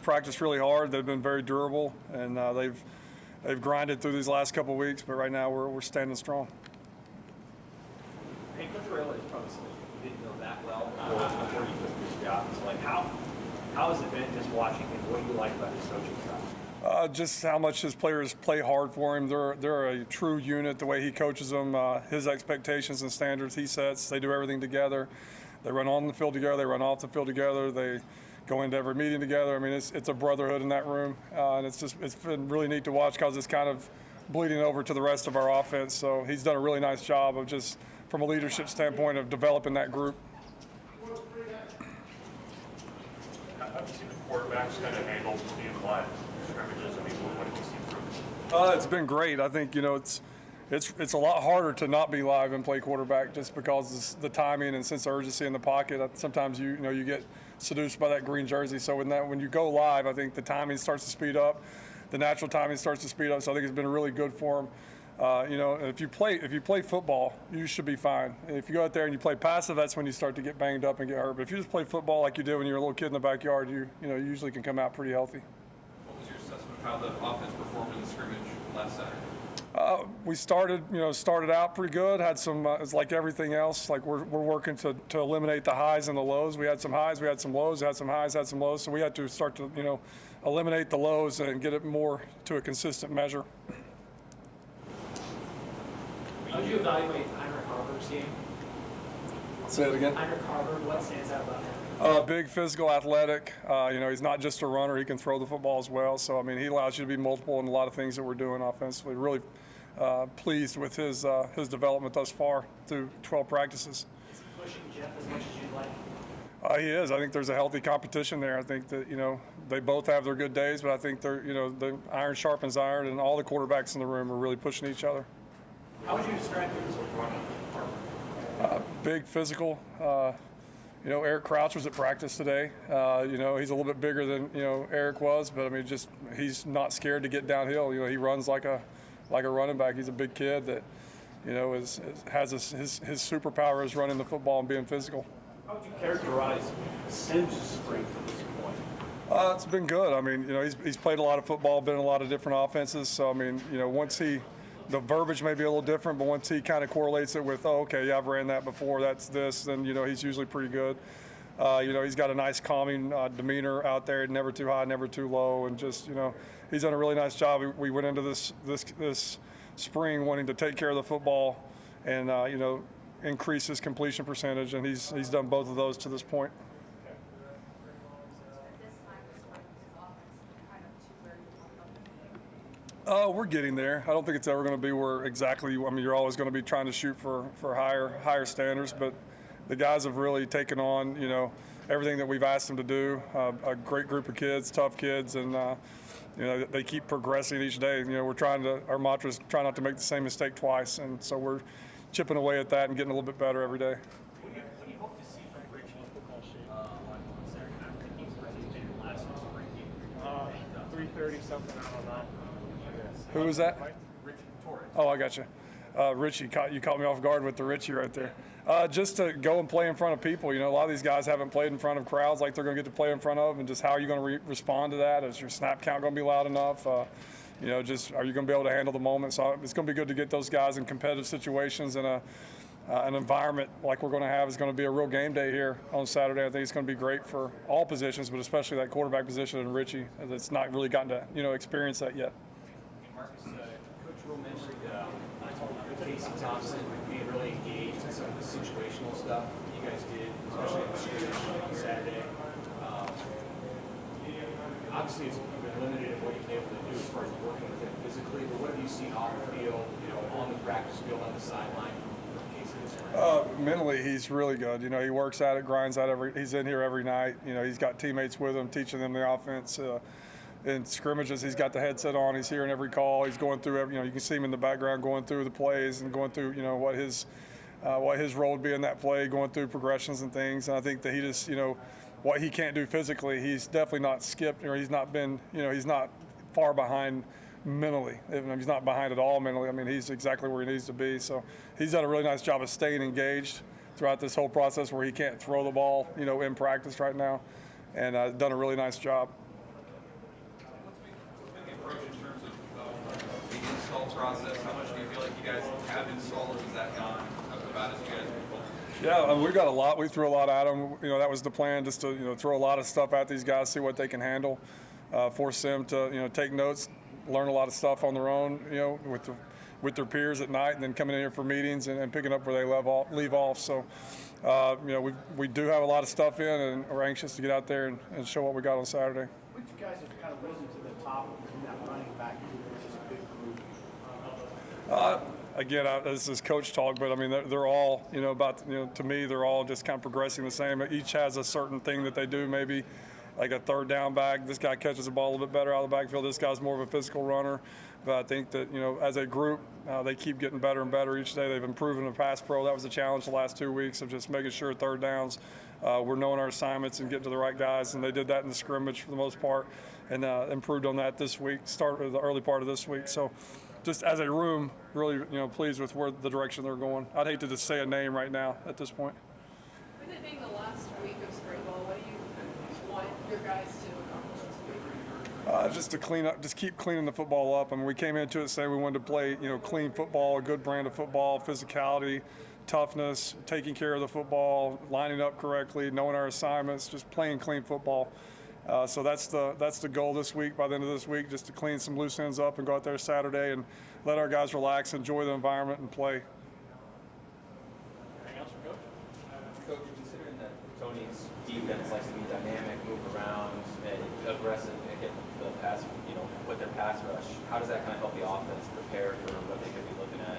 Practiced really hard. They've been very durable, and they've grinded through these last couple of weeks. But right now, we're standing strong. Hey, Coach Raiola is probably somebody you didn't know that well before you took this job. So, how has it been just watching him? What do you like about his coaching style? Just how much his players play hard for him. They're a true unit. The way he coaches them, his expectations and standards he sets. They do everything together. They run on the field together. They run off the field together. They go into every meeting together. I mean, it's a brotherhood in that room, and it's been really neat to watch because it's kind of bleeding over to the rest of our offense. So he's done a really nice job of just, from a leadership standpoint, of developing that group. How have you seen the quarterbacks kind of handle being live scrimmages? I mean, what have you seen from it? It's been great. I think it's a lot harder to not be live and play quarterback just because the timing and sense of urgency in the pocket. Sometimes you get seduced by that green jersey. So when you go live, I think the timing starts to speed up. The natural timing starts to speed up. So I think it's been really good for him. If you play football, you should be fine. If you go out there and you play passive, that's when you start to get banged up and get hurt. But if you just play football like you did when you were a little kid in the backyard, you usually can come out pretty healthy. What was your assessment of how the offense performed in the scrimmage last Saturday? We started out pretty good. Had some, it's like everything else. Like we're working to eliminate the highs and the lows. We had some highs, we had some lows, had some highs, had some lows. So we had to start to, eliminate the lows and get it more to a consistent measure. How did you evaluate Heinrich Harburg's game? Say it again. Heinrich Harburg, what stands out about him? Big, physical, athletic. He's not just a runner. He can throw the football as well. So, I mean, he allows you to be multiple in a lot of things that we're doing offensively. Really pleased with his development thus far through 12 practices. Is he pushing Jeff as much as you'd like? He is. I think there's a healthy competition there. I think that, they both have their good days, but I think the iron sharpens iron, and all the quarterbacks in the room are really pushing each other. How would you describe him as a runner? Big, physical. Eric Crouch was at practice today. He's a little bit bigger than Eric was, but I mean, he's not scared to get downhill. He runs like a running back. He's a big kid that has his superpower is running the football and being physical. How would you characterize Sims' strength at this point? It's been good. I mean, he's played a lot of football, been in a lot of different offenses. So I mean, once the verbiage may be a little different, but once he kind of correlates it with, I've ran that before, that's this, then, he's usually pretty good. He's got a nice calming demeanor out there, never too high, never too low, and just, he's done a really nice job. We went into this spring wanting to take care of the football and, increase his completion percentage, and he's done both of those to this point. We're getting there. I don't think it's ever going to be where exactly. I mean, you're always going to be trying to shoot for higher standards, but the guys have really taken on, everything that we've asked them to do. A great group of kids, tough kids, and they keep progressing each day. Our mantra is try not to make the same mistake twice, and so we're chipping away at that and getting a little bit better every day. What do you hope to see from Richie in football shape on Saturday night? I think he's ready to do the last spring game. 3:30 something, I don't know. Who was that? Richie Torres. Oh, I got you. Richie, you caught me off guard with the Richie right there. Just to go and play in front of people. A lot of these guys haven't played in front of crowds like they're going to get to play in front of, and just how are you going to respond to that? Is your snap count going to be loud enough? Just are you going to be able to handle the moment? So it's going to be good to get those guys in competitive situations and an environment like we're going to have is going to be a real game day here on Saturday. I think it's going to be great for all positions, but especially that quarterback position and Richie that's not really gotten to experience that yet. Marcus, Coach Rule mentioned Casey Thompson being really engaged in some of the situational stuff you guys did, especially in the scrimmage on Saturday. Obviously, it's been limited in what you've been able to do as far as working with him physically, but what have you seen off the field, on the practice field, on the sideline from Casey this morning? Mentally, he's really good. He works at it, grinds at it. He's in here every night. He's got teammates with him, teaching them the offense. In scrimmages, he's got the headset on. He's hearing every call. He's going through every. You can see him in the background going through the plays and going through what his role would be in that play, going through progressions and things. And I think that he just what he can't do physically, he's definitely not skipped or he's not been he's not far behind mentally. He's not behind at all mentally. I mean, he's exactly where he needs to be. So he's done a really nice job of staying engaged throughout this whole process where he can't throw the ball in practice right now, and done a really nice job. approach in terms of the install process? How much do you feel like you guys have installed? Has that gone about as you guys would hope? Yeah, we got a lot. We threw a lot at them. That was the plan, just to throw a lot of stuff at these guys, see what they can handle, force them to take notes, learn a lot of stuff on their own, with their peers at night, and then coming in here for meetings and picking up where they leave off. So, we do have a lot of stuff in, and we're anxious to get out there and show what we got on Saturday. Which guys have kind of risen to the top in that running back group, which is a big group? Again, this is coach talk, but I mean, they're all, to me, they're all just kind of progressing the same. Each has a certain thing that they do, maybe like a third down back. This guy catches the ball a little bit better out of the backfield. This guy's more of a physical runner. But I think that, as a group, they keep getting better and better each day. They've improved in the pass pro. That was the challenge the last 2 weeks of just making sure third downs, we're knowing our assignments and getting to the right guys. And they did that in the scrimmage for the most part, and improved on that this week, started the early part of this week. So just as a room, really, pleased with where the direction they're going. I'd hate to just say a name right now at this point. With it being the last week of spring ball, what do you want your guys to accomplish this week? Just to clean up, just keep cleaning the football up. I mean, we came into it saying we wanted to play, clean football, a good brand of football, physicality, toughness, taking care of the football, lining up correctly, knowing our assignments, just playing clean football. So that's the goal this week, by the end of this week, just to clean some loose ends up and go out there Saturday and let our guys relax, enjoy the environment, and play. Anything else for Coach? Coach, considering that Tony's defense likes to be dynamic, move around, and aggressive, and get the pass, put their pass rush, how does that kind of help the offense prepare for what they could be looking at?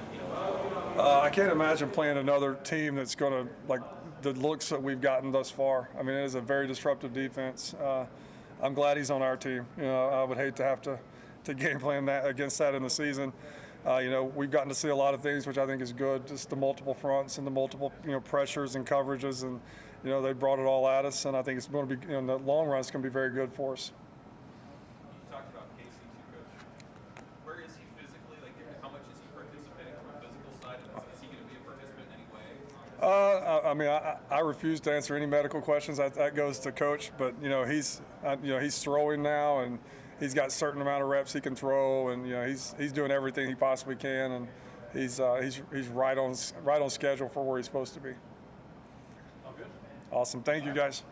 I can't imagine playing another team that's going to, like, the looks that we've gotten thus far. I mean, it is a very disruptive defense. I'm glad he's on our team. I would hate to have to game plan that against that in the season. We've gotten to see a lot of things, which I think is good, just the multiple fronts and the multiple, pressures and coverages, and, they brought it all at us, and I think it's going to be, in the long run, it's going to be very good for us. You talked about Casey too, Coach. Where is he physically? Like, how much is he participating from a physical side? And is he going to be a participant in any way? I mean, I refuse to answer any medical questions. That goes to coach. But he's throwing now, and he's got a certain amount of reps he can throw, and he's doing everything he possibly can, and he's right on schedule for where he's supposed to be. Awesome. Thank you, guys.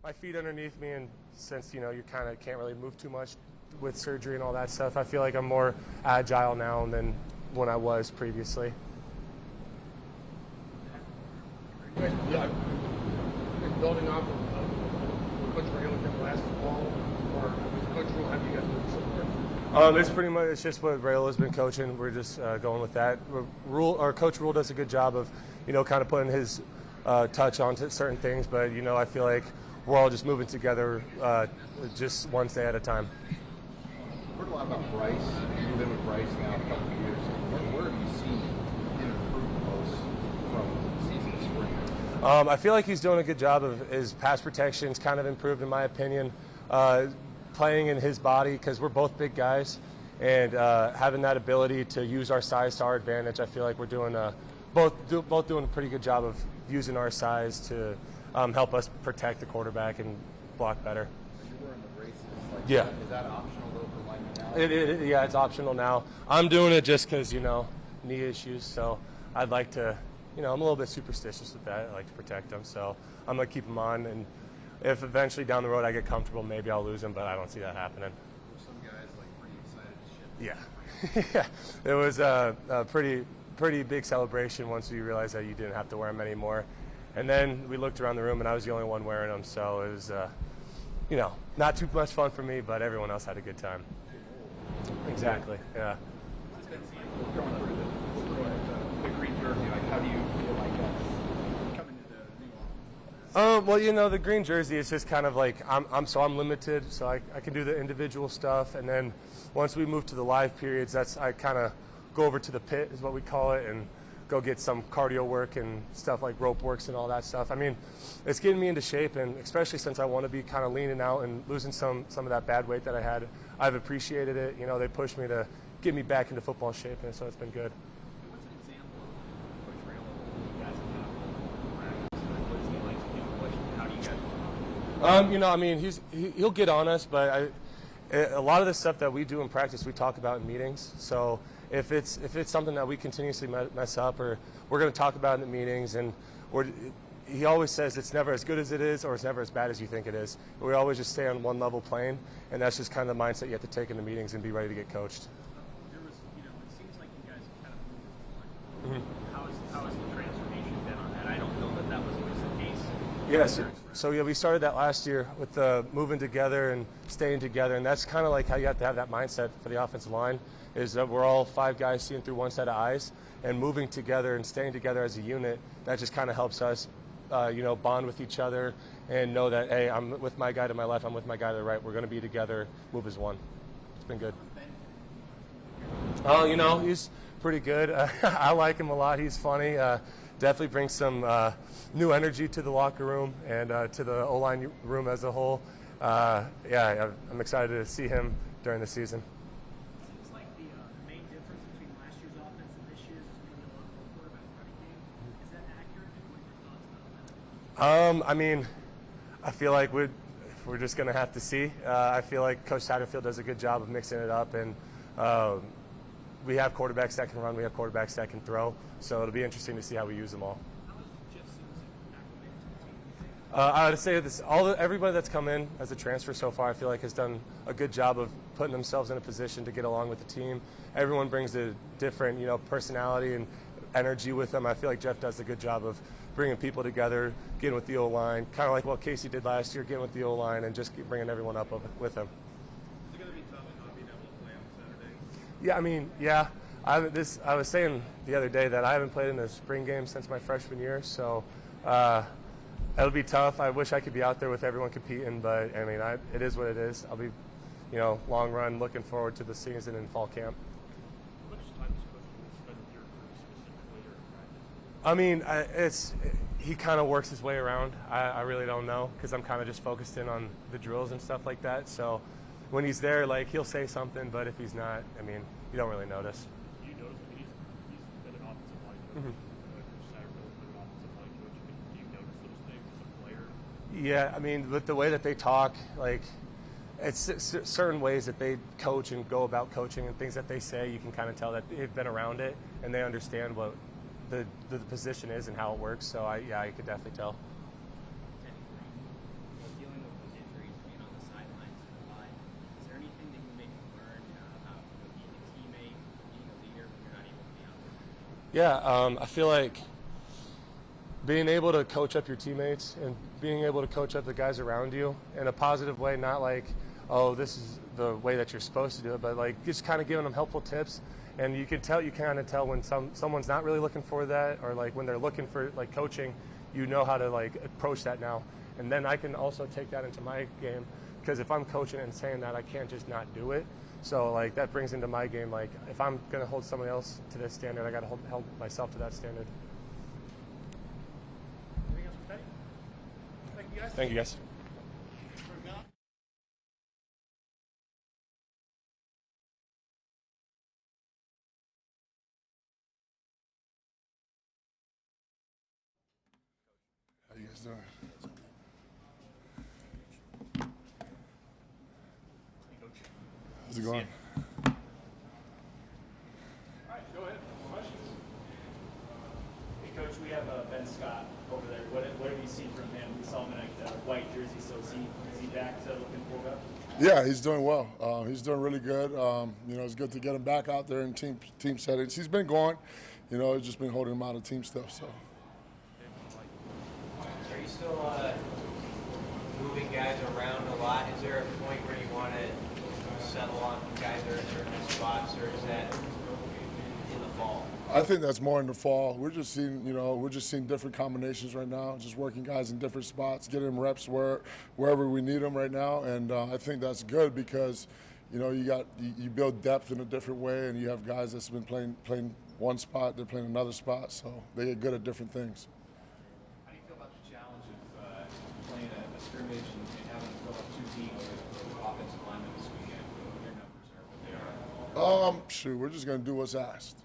My feet underneath me, and since you kind of can't really move too much with surgery and all that stuff, I feel like I'm more agile now than when I was previously. Building off of Coach Raiola did last fall, or Coach Rule, have you guys moved somewhere? It's pretty much, it's just what Raiola's been coaching. We're just going with that. Coach Rule does a good job of, kind of putting his touch onto certain things, but I feel like we're all just moving together, just one day at a time. I've heard a lot about Bryce. You've been with Bryce now a couple of years. Where have you seen him improve most from season to spring? I feel like he's doing a good job of his pass protection's kind of improved, in my opinion. Playing in his body, because we're both big guys, and having that ability to use our size to our advantage, I feel like we're doing both doing a pretty good job of using our size to help us protect the quarterback and block better. You were in the races. Yeah. Is that optional though for linemen now? Yeah, it's optional now. I'm doing it just because knee issues, so I'd like to. I'm a little bit superstitious with that. I like to protect them, so I'm gonna keep them on. And if eventually down the road I get comfortable, maybe I'll lose them, but I don't see that happening. Some guys pretty excited to ship. Yeah, it was a pretty big celebration once we realized that you didn't have to wear them anymore. And then we looked around the room, and I was the only one wearing them, so it was, not too much fun for me, but everyone else had a good time. Exactly, yeah. Going through the green jersey, how do you feel like that's coming to the new offense? Well, the green jersey is just kind of like I'm limited, so I can do the individual stuff, and then once we move to the live periods, I kind of go over to the pit is what we call it, and go get some cardio work and stuff like rope works and all that stuff. I mean, it's getting me into shape, and especially since I want to be kind of leaning out and losing some of that bad weight that I had, I've appreciated it. You know, they pushed me to get me back into football shape, and so it's been good. What's an example of Coach Raiola? You guys have practice. What does he like to do? How do you guys respond? You know, I mean, he'll get on us, but a lot of the stuff that we do in practice, we talk about in meetings. So if it's something that we continuously mess up, or we're going to talk about in the meetings, and he always says it's never as good as it is, or it's never as bad as you think it is. We always just stay on one level playing, and that's just kind of the mindset you have to take in the meetings and be ready to get coached. There was, it seems like you guys have kind of moved on. How has the transformation been on that? I don't know that was always the case. Yes. So yeah, we started that last year with the moving together and staying together, and that's kind of like how you have to have that mindset for the offensive line, is that we're all 5 guys seeing through one set of eyes, and moving together and staying together as a unit. That just kind of helps us, bond with each other and know that, hey, I'm with my guy to my left, I'm with my guy to the right. We're going to be together, move as one. It's been good. Oh, he's pretty good. I like him a lot. He's funny. Definitely brings some new energy to the locker room and to the O-line room as a whole. I'm excited to see him during the season. Seems like the main difference between last year's offense and this year's is maybe a lot more quarterback running game. Is that accurate? What are your thoughts about that? I mean, I feel like we're just going to have to see. I feel like Coach Satterfield does a good job of mixing it up, and we have quarterbacks that can run, we have quarterbacks that can throw, so it'll be interesting to see how we use them all. How has Jeff Sims acclimated to the team, do you think? I would say this: everybody that's come in as a transfer so far, I feel like has done a good job of putting themselves in a position to get along with the team. Everyone brings a different, personality and energy with them. I feel like Jeff does a good job of bringing people together, getting with the O-line, kind of like what Casey did last year, getting with the O-line and just bringing everyone up with him. Is it going to be tough not being able to play on Saturday? Yeah, I mean, yeah. I was saying the other day that I haven't played in a spring game since my freshman year, so it'll be tough. I wish I could be out there with everyone competing, but I mean, it is what it is. I'll be, long run, looking forward to the season and fall camp. How much time does Coach Rule spend with your group specifically or in practice? I mean, he kind of works his way around. I really don't know, because I'm kind of just focused in on the drills and stuff like that. So when he's there, like, he'll say something, but if he's not, I mean, you don't really notice. Do you notice, he's been an offensive line coach, Coach Satterfield's been an offensive line coach. Do you notice those things as a player? Yeah, I mean, with the way that they talk, like, it's certain ways that they coach and go about coaching and things that they say, you can kind of tell that they've been around it and they understand what the position is and how it works. So, I could definitely tell. Dealing with those injuries, being on the sidelines for a while, is there anything that you maybe learned about being a teammate, being a leader when you're not able to be out there? Yeah, I feel like being able to coach up your teammates and being able to coach up the guys around you in a positive way, not like, oh, this is the way that you're supposed to do it, but like just kind of giving them helpful tips. And you kind of tell when someone's not really looking for that, or like when they're looking for like coaching, how to like approach that now. And then I can also take that into my game, because if I'm coaching and saying that, I can't just not do it. So like that brings into my game, like if I'm going to hold somebody else to this standard, I got to hold myself to that standard. Anything else for Teddy? Thank you, guys. Thank you, guys. How you guys doing? How's it going? All right, go ahead. Questions? Hey, Coach, we have Ben Scott over there. What have you seen from him? We saw him in a white jersey, so is he back to looking full up? Yeah, he's doing well. He's doing really good. It's good to get him back out there in team settings. He's been going. He's just been holding him out of team stuff. So. Are you still moving guys around a lot? Is there a point where you want to settle on guys that are in certain spots, or is that in the fall? I think that's more in the fall. We're just seeing different combinations right now. Just working guys in different spots, getting them reps wherever we need them right now, and I think that's good because, you build depth in a different way, and you have guys that's been playing one spot, they're playing another spot, so they get good at different things. How do you feel about the challenge of playing a scrimmage and having to fill up two teams with offensive linemen this weekend? Your numbers are what they are. Shoot, we're just gonna do what's asked.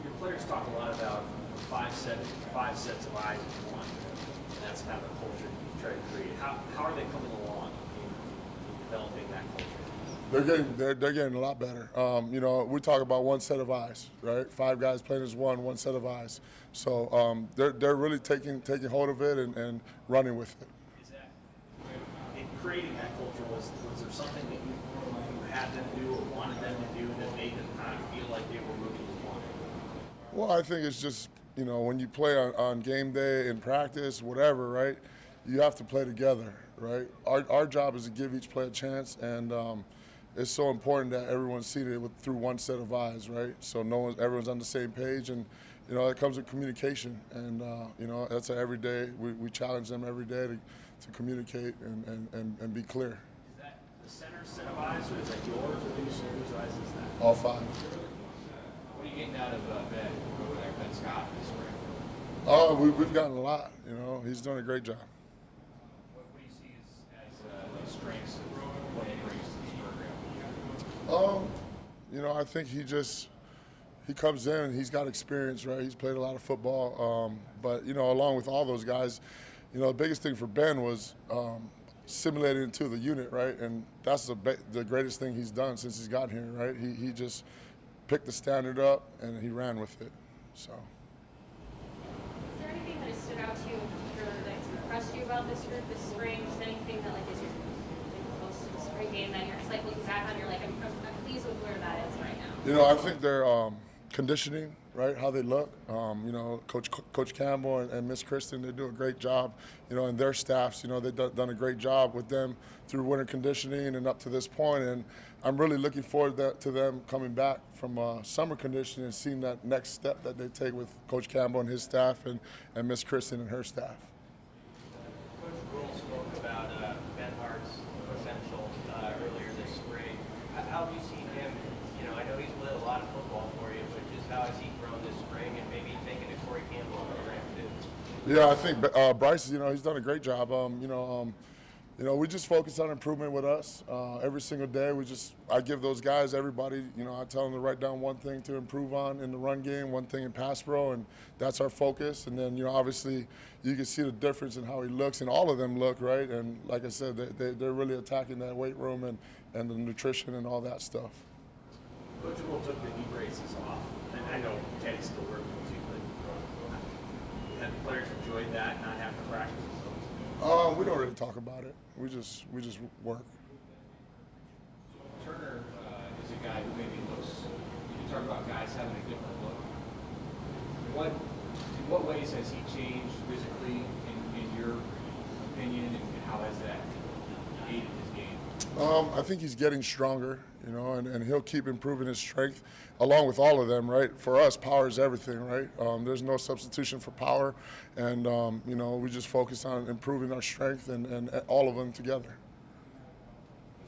Your players talk a lot about five sets of eyes in one, and that's kind of a culture you try to create. How are they coming along in developing that culture? They're getting a lot better. You know, we talk about one set of eyes, right? 5 guys playing as one set of eyes. So they're really taking hold of it and running with it. Is that in creating that culture? Was there something that you had them do or wanted them to do that made them kind of feel like they were moving as one? Well, I think it's just, you know, when you play on game day, in practice, whatever, right? You have to play together, right? Our job is to give each player a chance, and it's so important that everyone's seated through one set of eyes, right? So everyone's on the same page, and you know, it comes with communication, and you know, that's every day. We challenge them every day to communicate and be clear. Is that the center set of eyes, or is that yours, or whose eyes is that? All 5. What are you getting out of Ben over there, Ben Scott, this spring? We've gotten a lot. You know, he's doing a great job. What do you see as strengths of what he brings to this program? You know, I think he comes in and he's got experience, right? He's played a lot of football, but you know, along with all those guys, you know, the biggest thing for Ben was simulating into the unit, right? And that's the greatest thing he's done since he's gotten here, right? He just picked the standard up and he ran with it. So. Is there anything that has stood out to you in particular that's impressed you about this group this spring? Just anything that like is your close to the spring game that you're just like looking back on, you're like, I'm pleased with where that is right now? You know, I think their conditioning, right, how they look. You know, Coach Campbell and Miss Kristen, they do a great job. You know, and their staffs, you know, they've done a great job with them through winter conditioning and up to this point. And I'm really looking forward to them coming back from summer conditioning and seeing that next step that they take with Coach Campbell and his staff and Miss Kristen and her staff. Coach Rule spoke about Ben Hart's potential earlier this spring. How have you seen him? You know, I know he's played a lot of football for you, but just how has he grown this spring and maybe taken to Corey Campbell program too? Yeah, I think Bryce, you know, he's done a great job. You know, we just focus on improvement with us every single day. I give those guys, everybody, you know, I tell them to write down one thing to improve on in the run game, one thing in pass pro, and that's our focus. And then, you know, obviously you can see the difference in how he looks, and all of them look, right? And like I said, they're really attacking that weight room and the nutrition and all that stuff. Coach Will took the knee braces off, and I know Teddy's still working with you, but have the players enjoyed that, not having to practice? We don't really talk about it. We just work. Turner is a guy who maybe looks, you talk about guys having a different look. In what ways has he changed physically in your opinion, and how has that aided his game? I think he's getting stronger, you know, and he'll keep improving his strength along with all of them, right? For us, power is everything, right? There's no substitution for power, and, you know, we just focus on improving our strength and all of them together.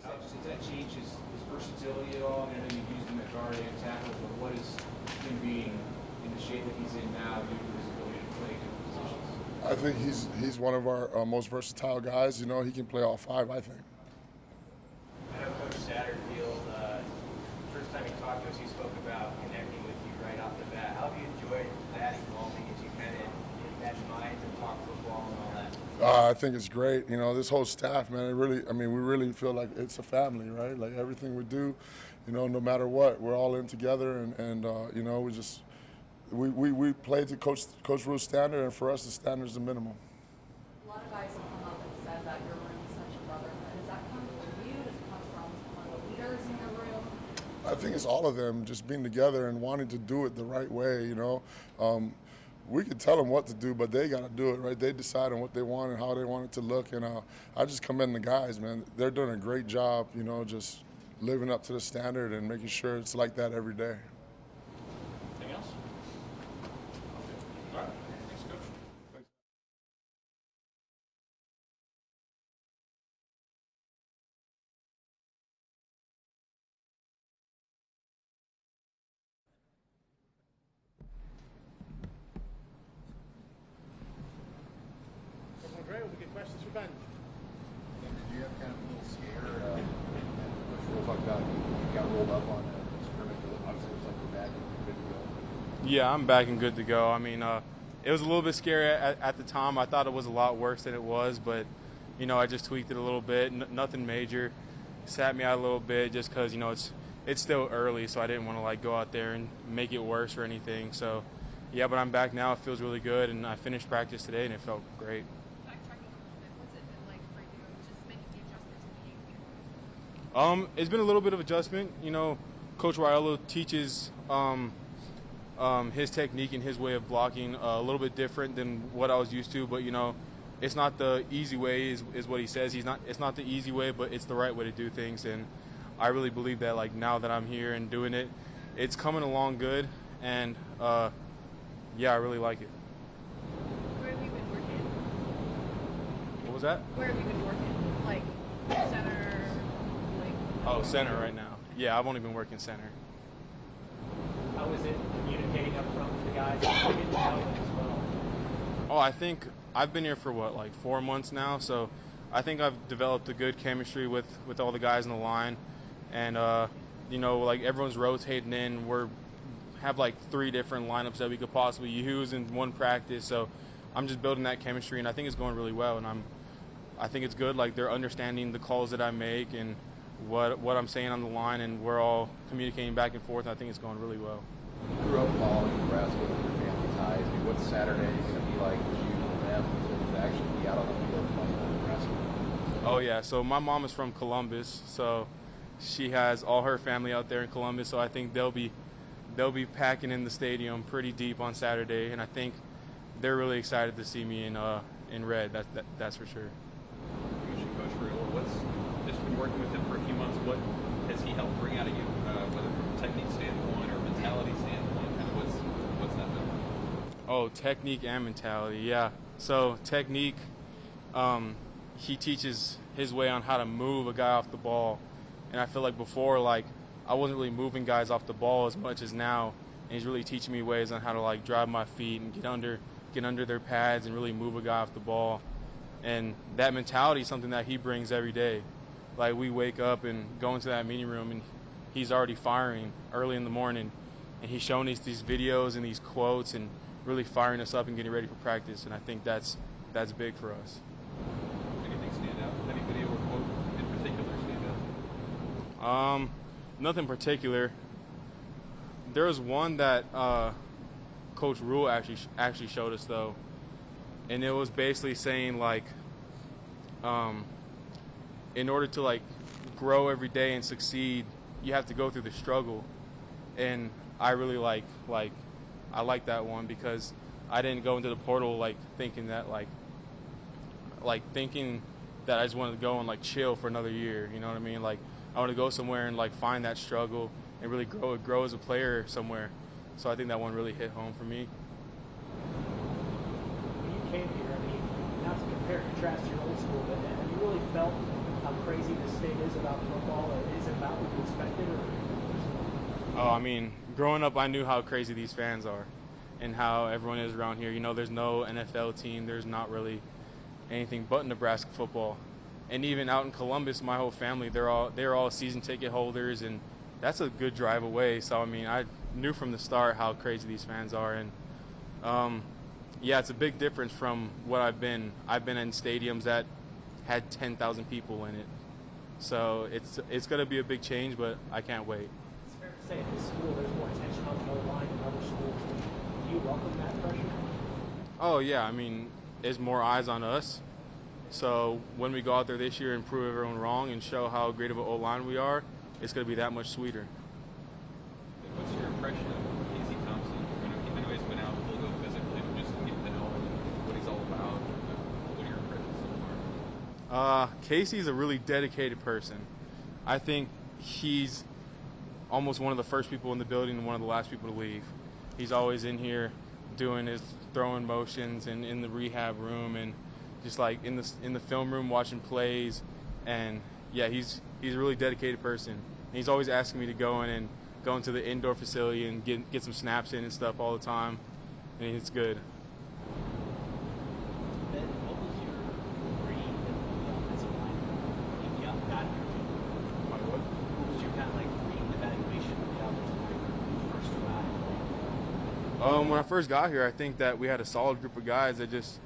Does that change his versatility at all? I know you've used him at guard and tackle, but what is him being in the shape that he's in now due to his ability to play different positions? I think he's one of our most versatile guys. You know, he can play all 5, I think. I know Coach Satterfield, first time he talked to us, he spoke about connecting with you right off the bat. How have you enjoyed that involving as you kind of match minds and talk football and all that? I think it's great. You know, this whole staff, man, we really feel like it's a family, right? Like everything we do, you know, no matter what, we're all in together, and you know, we play to Coach Rule's standard, and for us, the standard is the minimum. A lot of guys have come up and said that your room is such a brotherhood. Does that come from you? Does it come from one of the leaders in your room? I think it's all of them just being together and wanting to do it the right way, you know. We can tell them what to do, but they got to do it, right? They decide on what they want and how they want it to look. And I just commend the guys, man. They're doing a great job, you know, just living up to the standard and making sure it's like that every day. got rolled up on a scrimmage. Obviously, it looks like we're back and good to go. Yeah, I'm back and good to go. I mean, it was a little bit scary at the time. I thought it was a lot worse than it was, but, I just tweaked it a little bit. Nothing major. Sat me out a little bit just because, it's still early, so I didn't want to, go out there and make it worse or anything. So, yeah, but I'm back now. It feels really good, and I finished practice today, and it felt great. Backtracking a little bit, what's it been like for you just making the adjustment to being here? It's been a little bit of adjustment. Coach Raiola teaches his technique and his way of blocking a little bit different than what I was used to, but it's not the easy way is what he says. It's not the easy way, but it's the right way to do things, and I really believe that now that I'm here and doing it, it's coming along good, and yeah, I really like it. Where have you been working? What was that? Where have you been working? Like center, Oh, center right now. Yeah, I've only been working center. How is it communicating up front with the guys? How do you get to know them as well? Oh, I think I've been here for 4 months now, so I think I've developed a good chemistry with all the guys in the line, and everyone's rotating in. We have 3 different lineups that we could possibly use in one practice, so I'm just building that chemistry, and I think it's going really well, and I think it's good. They're understanding the calls that I make and what I'm saying on the line, and we're all communicating back and forth. I think it's going really well. You grew up following Nebraska with your family ties. I mean, what's Saturday going to be like for you and them to actually be out on the field playing for Nebraska? Oh yeah, so my mom is from Columbus, so she has all her family out there in Columbus. So I think they'll be packing in the stadium pretty deep on Saturday, and I think they're really excited to see me in red. That's for sure. Coach Raiola, what's just been working with him for a few months? What has he helped bring out of you, whether from a technique standpoint or mentality standpoint? Kind of what's that been? Oh, technique and mentality, yeah. So technique, he teaches his way on how to move a guy off the ball, and I feel like before, I wasn't really moving guys off the ball as much as now, and he's really teaching me ways on how to drive my feet and get under their pads and really move a guy off the ball. And that mentality is something that he brings every day. We wake up and go into that meeting room, and he's already firing early in the morning, and he's showing us these videos and these quotes and really firing us up and getting ready for practice. And I think that's big for us. Anything stand out? Any video or quote in particular stand out? Nothing particular. There was one that Coach Rule actually showed us though, and it was basically saying in order to grow every day and succeed, you have to go through the struggle. And I really like that one because I didn't go into the portal thinking that thinking that I just wanted to go and chill for another year. You know what I mean? I want to go somewhere and find that struggle and really grow as a player somewhere. So I think that one really hit home for me. When you came here, I mean, not to compare and contrast to your old school, but have you really felt how crazy this state is about football? Is it about what you expected? Oh, I mean, growing up, I knew how crazy these fans are and how everyone is around here. There's no NFL team. There's not really anything but Nebraska football. And even out in Columbus, my whole family, they're all season ticket holders, and that's a good drive away. So, I mean, I knew from the start how crazy these fans are. And, yeah, it's a big difference from what I've been. I've been in stadiums that had 10,000 people in it. So it's going to be a big change, but I can't wait. It's fair to say in this school there's more attention on the O-line than other schools. Do you welcome that pressure? Oh, yeah. I mean, there's more eyes on us. So when we go out there this year and prove everyone wrong and show how great of an O-line we are, it's going to be that much sweeter. What's your impression of Casey Thompson? I know he's been out a little bit physically, but just getting to know what he's all about. What are your impressions so far? Casey's a really dedicated person. I think he's almost one of the first people in the building and one of the last people to leave. He's always in here doing his throwing motions and in the rehab room and just in the film room watching plays. And yeah, he's a really dedicated person. And he's always asking me to go in and go into the indoor facility and get some snaps in and stuff all the time. And it's good. Ben, what was your read of the offensive line? What was your When I first got here, I think that we had a solid group of guys that just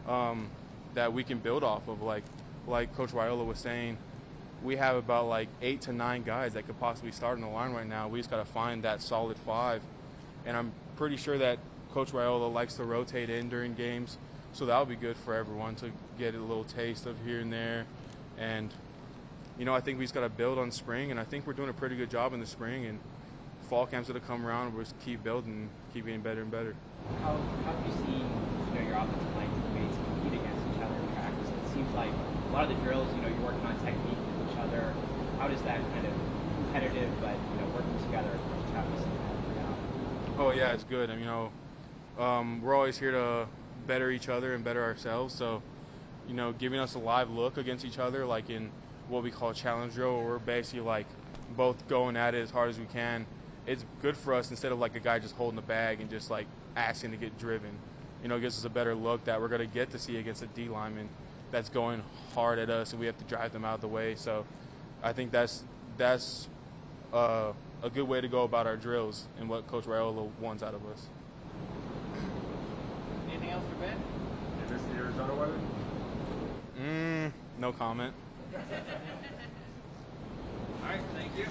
that we can build off of. Like Coach Raiola was saying, we have about like 8 to 9 guys that could possibly start in the line right now. We just got to find that solid 5, and I'm pretty sure that Coach Raiola likes to rotate in during games, so that'll be good for everyone to get a little taste of here and there. And I think we just got to build on spring, and I think we're doing a pretty good job in the spring. And fall camps that come around, we'll just keep building, keep getting better and better. How have you seen your offensive line teammates compete against each other in practice? It seems like a lot of the drills, you're working on technique with each other. How does that kind of competitive, but working together as much as how you see that play out? Oh yeah, it's good. We're always here to better each other and better ourselves. So, giving us a live look against each other, like in what we call challenge drill, where we're basically like both going at it as hard as we can. It's good for us instead of like a guy just holding the bag and just like asking to get driven. It gives us a better look that we're going to get to see against a D lineman that's going hard at us, and we have to drive them out of the way. So I think that's a good way to go about our drills and what Coach Raiola wants out of us. Anything else for Ben? Is this the Arizona weather? No comment. All right, thank you.